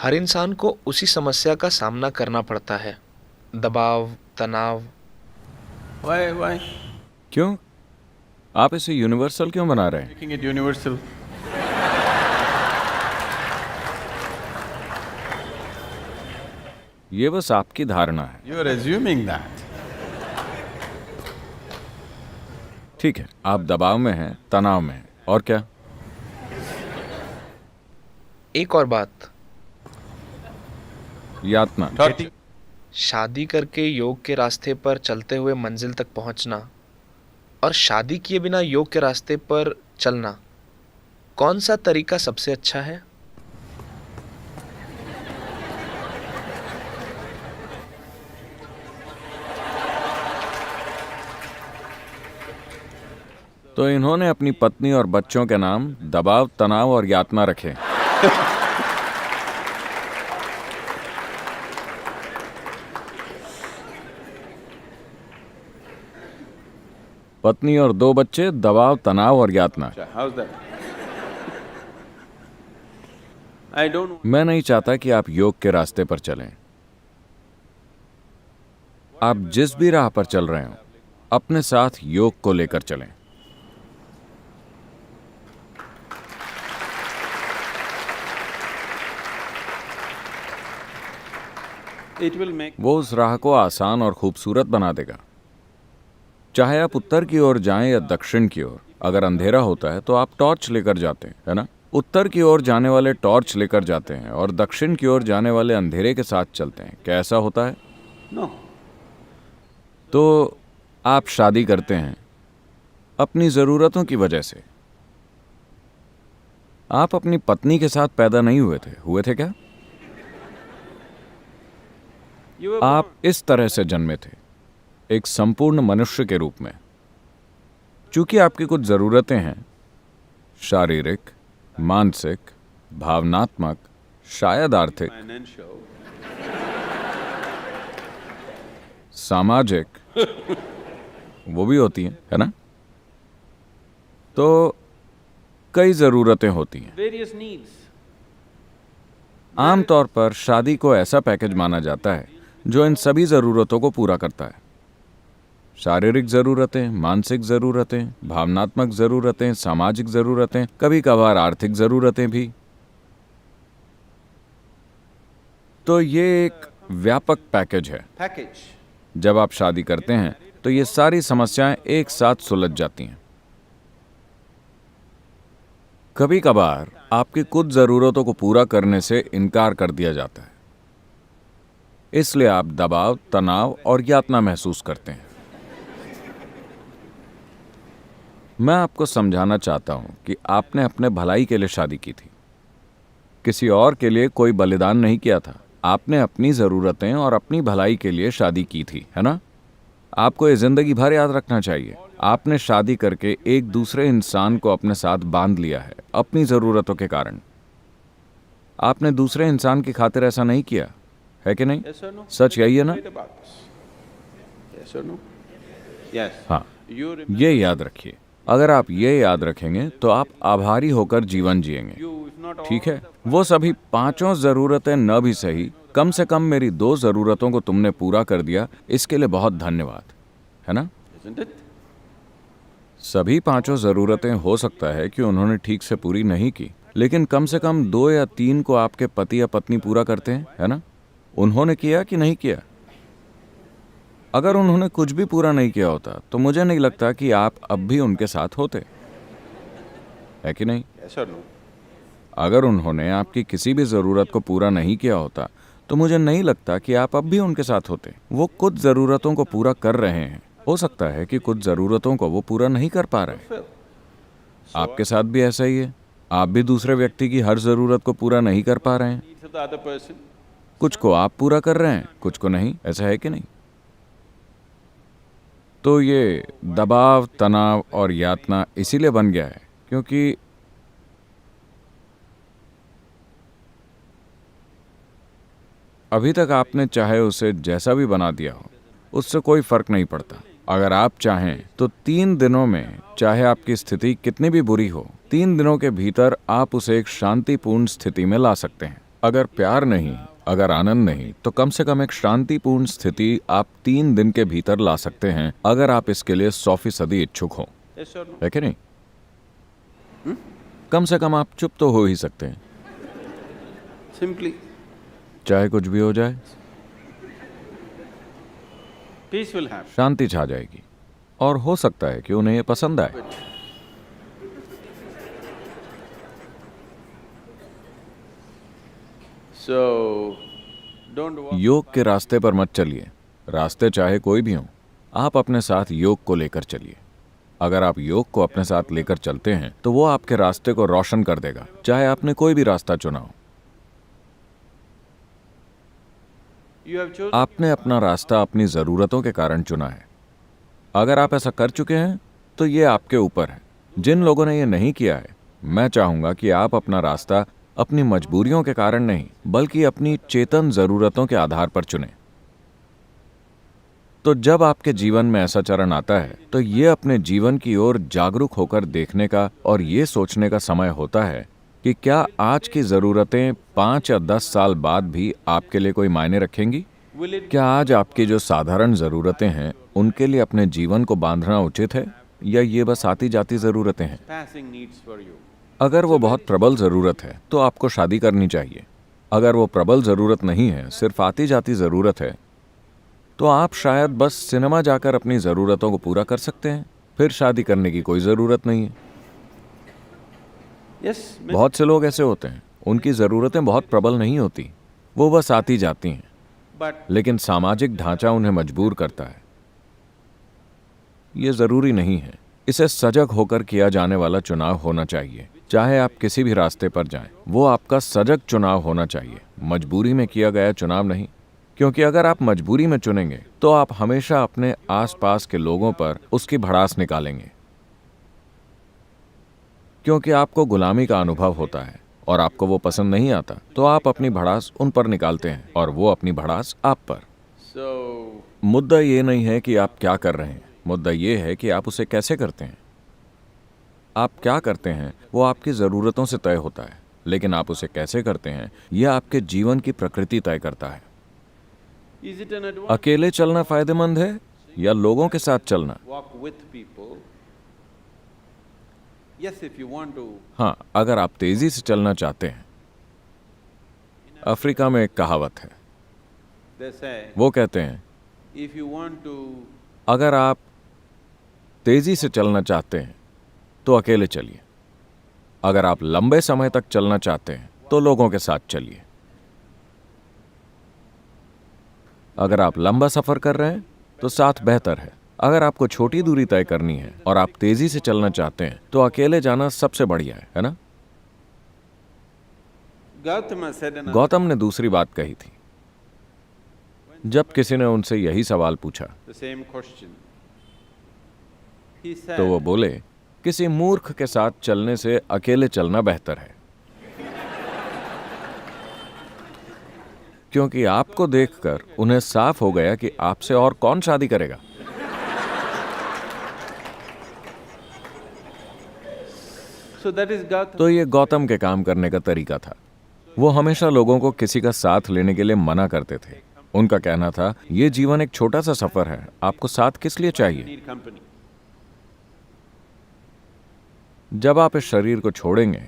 हर इंसान को उसी समस्या का सामना करना पड़ता है, दबाव, तनाव। Why क्यों? आप इसे यूनिवर्सल क्यों बना रहे हैं? making it universal? ये बस आपकी धारणा है। You are assuming that. ठीक है, आप दबाव में हैं, तनाव में हैं, और क्या? एक और बात, यातना। Torture. शादी करके योग के रास्ते पर चलते हुए मंजिल तक पहुंचना और शादी किए बिना योग के रास्ते पर चलना, कौन सा तरीका सबसे अच्छा है? तो इन्होंने अपनी पत्नी और बच्चों के नाम दबाव, तनाव और यातना रखे। पत्नी और 2 बच्चे, दबाव, तनाव और यातना। How's that? I don't know. मैं नहीं चाहता कि आप योग के रास्ते पर चलें। आप जिस भी राह पर चल रहे हो, अपने साथ योग को लेकर चलें। It will make. वो उस राह को आसान और खूबसूरत बना देगा। चाहे आप उत्तर की ओर जाएं या दक्षिण की ओर, अगर अंधेरा होता है तो आप टॉर्च लेकर जाते हैं, है ना? उत्तर की ओर जाने वाले टॉर्च लेकर जाते हैं और दक्षिण की ओर जाने वाले अंधेरे के साथ चलते हैं। क्या ऐसा होता है? No. तो आप शादी करते हैं अपनी ज़रूरतों की वजह से। आप अपनी पत्नी के साथ पैदा नहीं हुए थे क्या? You were आप born. इस तरह से जन्मे थे, एक संपूर्ण मनुष्य के रूप में। चूंकि आपकी कुछ ज़रूरतें हैं, शारीरिक, मानसिक, भावनात्मक, शायद आर्थिक, Financial. सामाजिक, वो भी होती हैं, है ना? तो कई ज़रूरतें होती हैं। Various needs. आमतौर पर शादी को ऐसा पैकेज माना जाता है जो इन सभी ज़रूरतों को पूरा करता है। शारीरिक ज़रूरतें, मानसिक ज़रूरतें, भावनात्मक ज़रूरतें, सामाजिक ज़रूरतें, कभी कभार आर्थिक ज़रूरतें भी। तो ये एक व्यापक पैकेज है। Package. जब आप शादी करते हैं तो ये सारी समस्याएं एक साथ सुलझ जाती हैं। कभी कभार आपकी कुछ ज़रूरतों को पूरा करने से इनकार कर दिया जाता है, इसलिए आप दबाव, तनाव और यातना महसूस करते हैं। मैं आपको समझाना चाहता हूं कि आपने अपने भलाई के लिए शादी की थी, किसी और के लिए कोई बलिदान नहीं किया था। आपने अपनी ज़रूरतें और अपनी भलाई के लिए शादी की थी, है ना? आपको ये ज़िंदगी भर याद रखना चाहिए। आपने शादी करके एक दूसरे इंसान को अपने साथ बांध लिया है अपनी ज़रूरतों के कारण। आपने दूसरे इंसान की खातिर ऐसा नहीं किया, है कि नहीं? Yes or no? सच यही है ना? Read about this. Yes or no? Yes. हाँ, You remember. ये याद रखिए। अगर आप ये याद रखेंगे तो आप आभारी होकर जीवन जिएंगे। You, if not all. ठीक है, वो सभी 5 ज़रूरतें न भी सही, कम से कम मेरी 2 ज़रूरतों को तुमने पूरा कर दिया, इसके लिए बहुत धन्यवाद, है ना? Isn't it? सभी 5 ज़रूरतें हो सकता है कि उन्होंने ठीक से पूरी नहीं की, लेकिन कम से कम 2 या 3 को आपके पति या पत्नी पूरा करते हैं, है ना? उन्होंने किया कि नहीं किया? अगर उन्होंने कुछ भी पूरा नहीं किया होता तो मुझे नहीं लगता कि आप अब भी उनके साथ होते, है कि नहीं? Yes or no? अगर उन्होंने आपकी किसी भी ज़रूरत को पूरा नहीं किया होता तो मुझे नहीं लगता कि आप अब भी उनके साथ होते। वो कुछ ज़रूरतों को पूरा कर रहे हैं, हो सकता है कि कुछ ज़रूरतों को वो पूरा नहीं कर पा रहे। Fulfill. आपके साथ भी ऐसा ही है। आप भी दूसरे व्यक्ति की हर ज़रूरत को पूरा नहीं कर पा रहे हैं। Needs of the other person. कुछ को आप पूरा कर रहे हैं, कुछ को नहीं। ऐसा है कि नहीं? तो ये दबाव, तनाव और यातना इसीलिए बन गया है क्योंकि अभी तक आपने चाहे उसे जैसा भी बना दिया हो, उससे कोई फर्क नहीं पड़ता। अगर आप चाहें तो 3 दिनों में, चाहे आपकी स्थिति कितनी भी बुरी हो, 3 दिनों के भीतर आप उसे एक शांतिपूर्ण स्थिति में ला सकते हैं। अगर प्यार नहीं, अगर आनंद नहीं, तो कम से कम एक शांतिपूर्ण स्थिति आप 3 दिन के भीतर ला सकते हैं, अगर आप इसके लिए 100% इच्छुक हो, Yes or no? है कि नहीं? कम से कम आप चुप तो हो ही सकते हैं, Simply, चाहे कुछ भी हो जाए, peace will happen. शांति छा जाएगी। और हो सकता है कि उन्हें ये पसंद आए। So, don't walk. योग के रास्ते पर मत चलिए, रास्ते चाहे कोई भी हो, आप अपने साथ योग को लेकर चलिए। अगर आप योग को अपने साथ लेकर चलते हैं तो वो आपके रास्ते को रोशन कर देगा, चाहे आपने कोई भी रास्ता चुना हो। You have chosen. आपने अपना रास्ता अपनी ज़रूरतों के कारण चुना है। अगर आप ऐसा कर चुके हैं तो ये आपके ऊपर है। जिन लोगों ने ये नहीं किया है, मैं चाहूँगा कि आप अपना रास्ता अपनी मजबूरियों के कारण नहीं, बल्कि अपनी चेतन ज़रूरतों के आधार पर चुनें। तो जब आपके जीवन में ऐसा चरण आता है तो ये अपने जीवन की ओर जागरूक होकर देखने का और ये सोचने का समय होता है कि क्या आज की ज़रूरतें 5 या 10 साल बाद भी आपके लिए कोई मायने रखेंगी? Will it क्या आज आपकी जो साधारण ज़रूरतें हैं उनके लिए अपने जीवन को बांधना उचित है, या ये बस आती जाती ज़रूरतें हैं? passing needs for you? अगर वो बहुत प्रबल ज़रूरत है तो आपको शादी करनी चाहिए। अगर वो प्रबल ज़रूरत नहीं है, सिर्फ आती जाती ज़रूरत है, तो आप शायद बस सिनेमा जाकर अपनी ज़रूरतों को पूरा कर सकते हैं, फिर शादी करने की कोई ज़रूरत नहीं है। Yes, बहुत से लोग ऐसे होते हैं, उनकी ज़रूरतें बहुत प्रबल नहीं होती, वो बस आती जाती हैं, but लेकिन सामाजिक ढांचा उन्हें मजबूर करता है। ये ज़रूरी नहीं है। इसे सजग होकर किया जाने वाला चुनाव होना चाहिए। चाहे आप किसी भी रास्ते पर जाएं, वो आपका सजग चुनाव होना चाहिए, मजबूरी में किया गया चुनाव नहीं। क्योंकि अगर आप मजबूरी में चुनेंगे तो आप हमेशा अपने आसपास के लोगों पर उसकी भड़ास निकालेंगे, क्योंकि आपको गुलामी का अनुभव होता है और आपको वो पसंद नहीं आता, तो आप अपनी भड़ास उन पर निकालते हैं और वो अपनी भड़ास आप पर। so मुद्दा ये नहीं है कि आप क्या कर रहे हैं, मुद्दा ये है कि आप उसे कैसे करते हैं। आप क्या करते हैं वो आपकी ज़रूरतों से तय होता है, लेकिन आप उसे कैसे करते हैं यह आपके जीवन की प्रकृति तय करता है। is it an advantage? अकेले चलना फायदेमंद है या लोगों के साथ चलना? Walk with people. Yes, if you want to. हाँ, अगर आप तेजी से चलना चाहते हैं। अफ्रीका में एक कहावत है, They say, वो कहते हैं, if you want to अगर आप तेजी से चलना चाहते हैं तो अकेले चलिए, अगर आप लंबे समय तक चलना चाहते हैं तो लोगों के साथ चलिए। अगर आप लंबा सफर कर रहे हैं तो साथ बेहतर है। अगर आपको छोटी दूरी तय करनी है और आप तेजी से चलना चाहते हैं तो अकेले जाना सबसे बढ़िया है ना? Gautama said another. गौतम ने दूसरी बात कही थी। जब किसी ने उनसे यही सवाल पूछा The same question. He said, तो वो बोले, किसी मूर्ख के साथ चलने से अकेले चलना बेहतर है, क्योंकि आपको देखकर उन्हें साफ हो गया कि आपसे और कौन शादी करेगा। so that is Gautama. तो ये गौतम के काम करने का तरीका था। वो हमेशा लोगों को किसी का साथ लेने के लिए मना करते थे। उनका कहना था, ये जीवन एक छोटा सा सफर है, आपको साथ किस लिए चाहिए? Need company. जब आप इस शरीर को छोड़ेंगे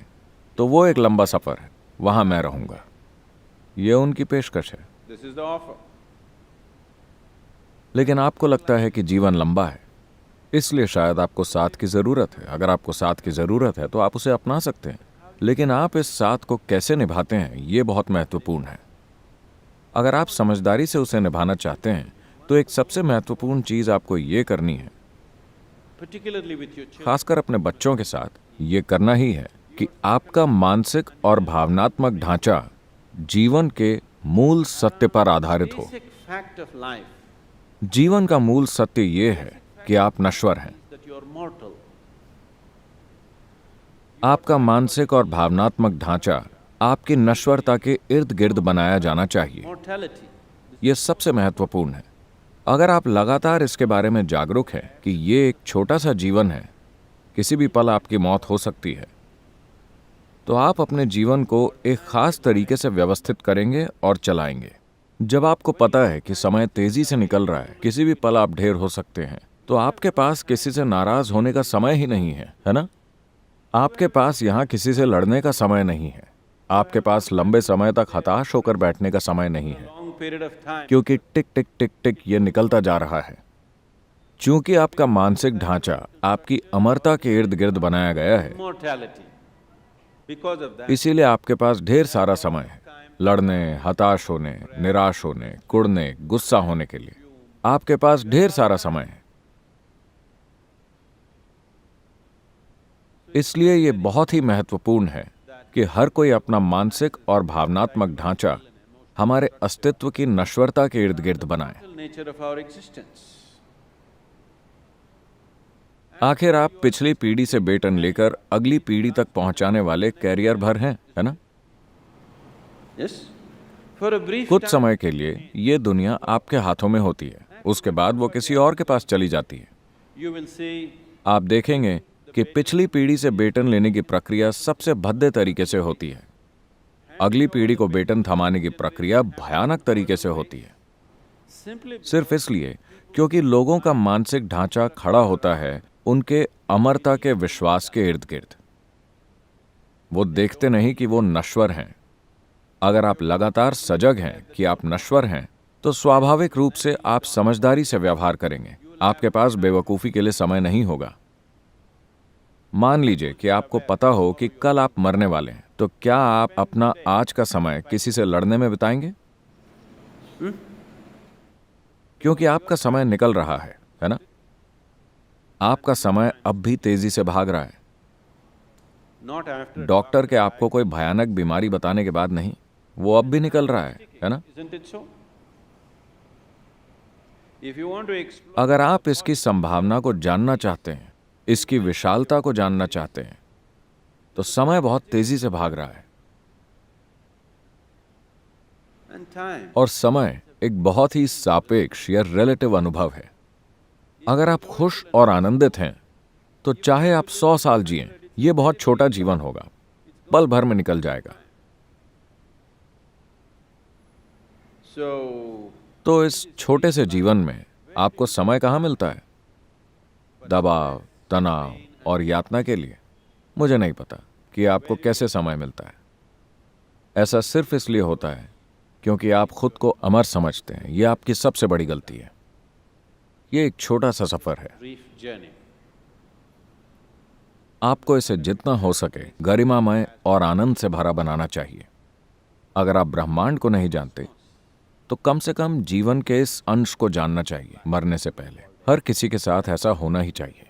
तो वो एक लंबा सफर है, वहां मैं रहूंगा। ये उनकी पेशकश है। This is the offer. लेकिन आपको लगता है कि जीवन लंबा है, इसलिए शायद आपको साथ की ज़रूरत है। अगर आपको साथ की ज़रूरत है तो आप उसे अपना सकते हैं, लेकिन आप इस साथ को कैसे निभाते हैं ये बहुत महत्वपूर्ण है। अगर आप समझदारी से उसे निभाना चाहते हैं तो एक सबसे महत्वपूर्ण चीज़ आपको ये करनी है, Particularly with your children. खासकर अपने बच्चों के साथ ये करना ही है कि आपका मानसिक और भावनात्मक ढांचा जीवन के मूल सत्य पर आधारित हो। Basic fact of life जीवन का मूल सत्य ये है कि आप नश्वर हैं। that you are mortal. आपका मानसिक और भावनात्मक ढांचा आपकी नश्वरता के इर्द गिर्द बनाया जाना चाहिए। Mortality. यह सबसे महत्वपूर्ण है। अगर आप लगातार इसके बारे में जागरूक हैं कि ये एक छोटा सा जीवन है, किसी भी पल आपकी मौत हो सकती है, तो आप अपने जीवन को एक खास तरीके से व्यवस्थित करेंगे और चलाएंगे। जब आपको पता है कि समय तेजी से निकल रहा है, किसी भी पल आप ढेर हो सकते हैं, तो आपके पास किसी से नाराज होने का समय ही नहीं है ना? आपके पास यहाँ किसी से लड़ने का समय नहीं है। आपके पास लंबे समय तक हताश होकर बैठने का समय नहीं है, long period of time. क्योंकि टिक टिक टिक टिक ये निकलता जा रहा है। चूंकि आपका मानसिक ढांचा आपकी अमरता के इर्द गिर्द बनाया गया है, Immortality. Because of that, इसीलिए आपके पास ढेर सारा समय है लड़ने, हताश होने, निराश होने, कुढ़ने, गुस्सा होने के लिए। आपके पास ढेर सारा समय है। इसलिए ये बहुत ही महत्वपूर्ण है कि हर कोई अपना मानसिक और भावनात्मक ढांचा हमारे अस्तित्व की नश्वरता के इर्द गिर्द बनाए। nature of our existence. आखिर आप पिछली पीढ़ी से बेटन लेकर अगली पीढ़ी तक पहुंचाने वाले कैरियर भर हैं, है ना? Yes? For a brief कुछ time, समय के लिए ये दुनिया आपके हाथों में होती है, उसके बाद वो किसी और के पास चली जाती है। you will see आप देखेंगे कि पिछली पीढ़ी से बेटन लेने की प्रक्रिया सबसे भद्दे तरीके से होती है। अगली पीढ़ी को बेटन थमाने की प्रक्रिया भयानक तरीके से होती है, simply सिर्फ इसलिए क्योंकि लोगों का मानसिक ढांचा खड़ा होता है उनके अमरता के विश्वास के इर्द गिर्द। वो देखते नहीं कि वो नश्वर हैं। अगर आप लगातार सजग हैं कि आप नश्वर हैं, तो स्वाभाविक रूप से आप समझदारी से व्यवहार करेंगे। आपके पास बेवकूफ़ी के लिए समय नहीं होगा। मान लीजिए कि आपको पता हो कि कल आप मरने वाले हैं, तो क्या आप अपना आज का समय किसी से लड़ने में बिताएंगे? क्योंकि आपका समय निकल रहा है ना? आपका समय अब भी तेजी से भाग रहा है। not after. डॉक्टर के आपको कोई भयानक बीमारी बताने के बाद नहीं, वो अब भी निकल रहा है ना? Isn't it so? If you want to explore अगर आप इसकी संभावना को जानना चाहते हैं, इसकी विशालता को जानना चाहते हैं, तो समय बहुत तेजी से भाग रहा है। and time, और समय एक बहुत ही सापेक्ष या रिलेटिव अनुभव है। अगर आप खुश और आनंदित हैं, तो चाहे आप 100 साल जिएं, ये बहुत छोटा जीवन होगा, पल भर में निकल जाएगा। so तो इस छोटे से जीवन में आपको समय कहाँ मिलता है? दबाव, तनाव और यातना के लिए? मुझे नहीं पता कि आपको कैसे समय मिलता है। ऐसा सिर्फ इसलिए होता है क्योंकि आप खुद को अमर समझते हैं। यह आपकी सबसे बड़ी गलती है। ये एक छोटा सा सफर है। brief journey. आपको इसे जितना हो सके गरिमामय और आनंद से भरा बनाना चाहिए। अगर आप ब्रह्मांड को नहीं जानते, तो कम से कम जीवन के इस अंश को जानना चाहिए। मरने से पहले हर किसी के साथ ऐसा होना ही चाहिए।